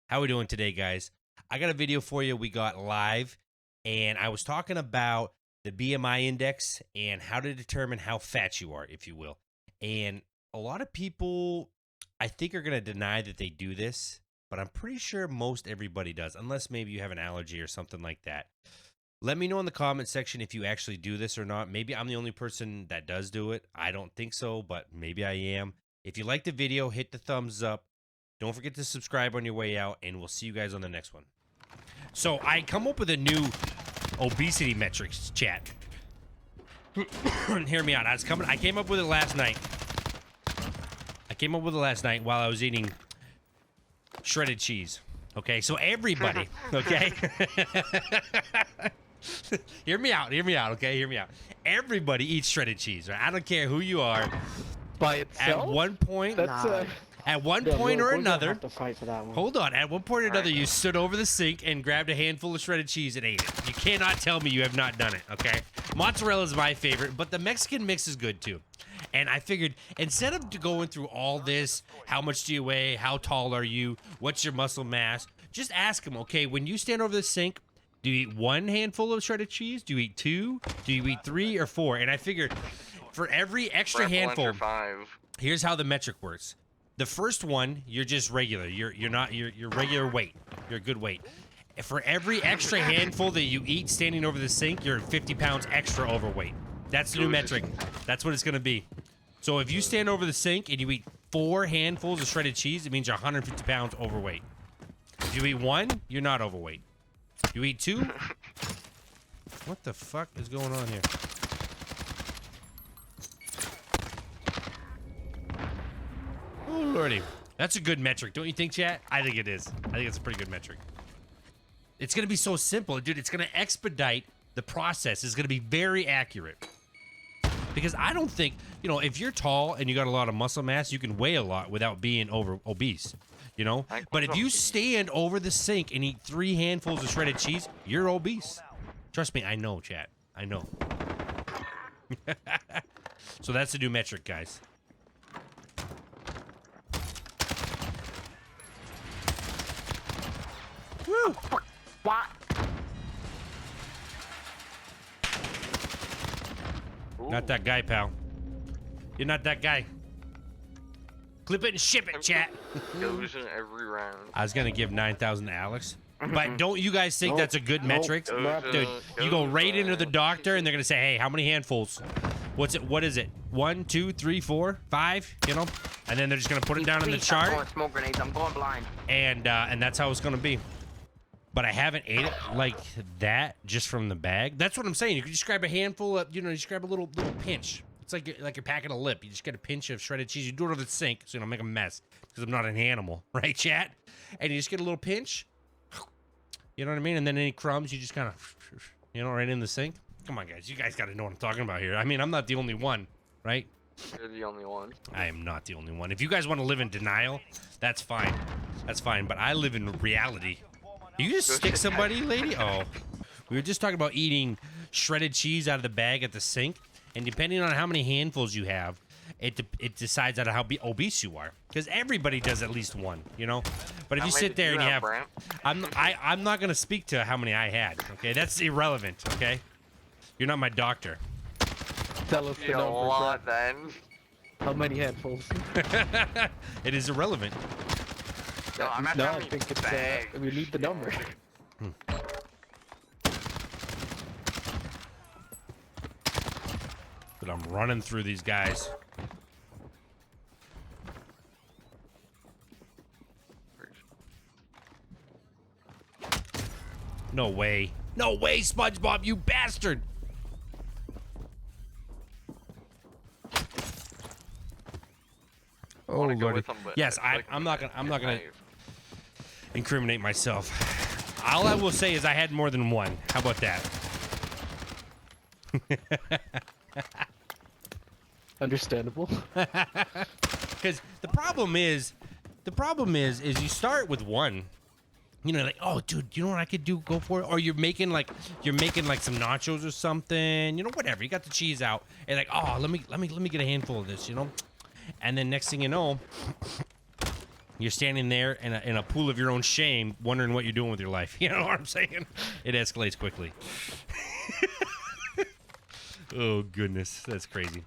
How we doing today, guys? I got a video for you we got live, and I was talking about the BMI index and how to determine how fat you are, if you will. And a lot of people, I think, are going to deny that they do this, but I'm pretty sure most everybody does, unless maybe you have an allergy or something like that. Let me know in the comment section if you actually do this or not. Maybe I'm the only person that does do it. I don't think so, but maybe I am. If you like the video, hit the thumbs up. Don't forget to subscribe on your way out, and we'll see you guys on the next one. So I come up with a new obesity metrics, chat. Hear me out. I came up with it last night. While I was eating shredded cheese. Okay, so everybody, okay? Hear me out, okay? Hear me out. Everybody eats shredded cheese, right? I don't care who you are. By itself? At one point, That's at one point or another, have to fight for that one. hold on. At one point or another, you stood over the sink and grabbed a handful of shredded cheese and ate it. You cannot tell me you have not done it, okay? Mozzarella is my favorite, but the Mexican mix is good too. And I figured, instead of going through all this, how much do you weigh, how tall are you, what's your muscle mass, just ask them, okay, when you stand over the sink, do you eat one handful of shredded cheese? Do you eat two? Do you eat 3 or 4? And I figured, for every extra handful, here's how the metric works. The first one, you're just regular. You're regular weight. You're a good weight. For every extra handful that you eat standing over the sink, you're 50 pounds extra overweight. That's the new metric. That's what it's going to be. So if you stand over the sink and you eat 4 handfuls of shredded cheese, it means you're 150 pounds overweight. If you eat 1, you're not overweight. You eat 2? What the fuck is going on here? Oh, lordy. That's a good metric, don't you think, chat? I think it is. I think it's a pretty good metric. It's going to be so simple, dude. It's going to expedite the process. It's going to be very accurate. Because I don't think, you know, if you're tall and you got a lot of muscle mass, you can weigh a lot without being obese, you know? But if you stand over the sink and eat 3 handfuls of shredded cheese, you're obese. Trust me, I know, chat. I know. So that's the new metric, guys. Woo! what? Not that guy, pal. You're not that guy. Clip it and ship it, chat. Goes in every round. I was gonna give 9,000 to Alex, but don't you guys think that's a good metric? Dude, you go right into the doctor and they're gonna say, "Hey, how many handfuls? What's it? What is it? 1, 2, 3, 4, 5? You know?" And then they're just gonna put it down in the chart. I'm going smoke grenades. I'm going blind. And that's how it's gonna be. But I haven't ate it like that just from the bag. That's what I'm saying. You can just grab a handful of, you know, just grab a little pinch. It's like you're packing a lip. You just get a pinch of shredded cheese. You do it over the sink so you don't make a mess because I'm not an animal, right, chat? And you just get a little pinch. You know what I mean? And then any crumbs, you just kind of, you know, right in the sink. Come on, guys. You guys got to know what I'm talking about here. I mean, I'm not the only one, right? You're the only one. I am not the only one. If you guys want to live in denial, that's fine. That's fine. But I live in reality. Did you just stick somebody, lady? Oh. We were just talking about eating shredded cheese out of the bag at the sink. And depending on how many handfuls you have, it decides out of how obese you are. Because everybody does at least one, you know? But if you sit there and you have... I'm not going to speak to how many I had, okay? That's irrelevant, okay? You're not my doctor. Tell us the A number. lot, then. How many handfuls? It is irrelevant. No, I'm not No, I telling you think it's bag. we need the number. But I'm running through these guys. No way. No way, SpongeBob, you bastard! Oh, Wanna go Lordy. with 'em, but Yes, it's like I'm not gonna knife. incriminate myself. All I will say is I had more than one. How about that? Understandable. Because the problem is you start with one. You know, like, oh, dude, you know what I could do? Go for it. Or you're making like some nachos or something. You know, whatever. You got the cheese out, and like, oh, let me get a handful of this. You know, and then next thing you know, You're standing there in a pool of your own shame, wondering what you're doing with your life. You know what I'm saying? It escalates quickly. Oh, goodness. That's crazy.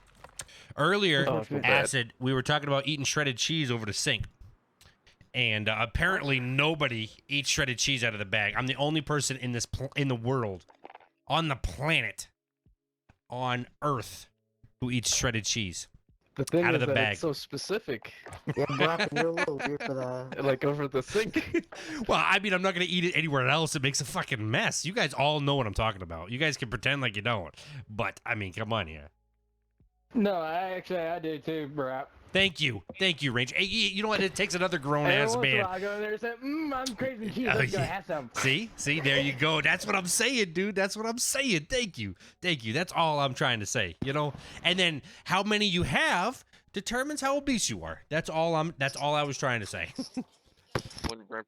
Earlier, Oh, I feel bad. Acid, we were talking about eating shredded cheese over the sink. And apparently nobody eats shredded cheese out of the bag. I'm the only person in this in the world, on the planet, on Earth, who eats shredded cheese. The thing Out is of the that bag. it's so specific. Yeah, Brock, you're a little weird for that. Like over the sink. Well, I mean, I'm not going to eat it anywhere else. It makes a fucking mess. You guys all know what I'm talking about. You guys can pretend like you don't. But, I mean, come on here. No, I do too, bro. Thank you. Thank you, Range. Hey, you know what? It takes another Every grown-ass once in a man. while, I go in there and say, I'm craving cheese. Oh, Let's go yeah. have some. See? There you go. That's what I'm saying, dude. That's what I'm saying. Thank you. That's all I'm trying to say, you know? And then how many you have determines how obese you are. That's all I was trying to say. When Brent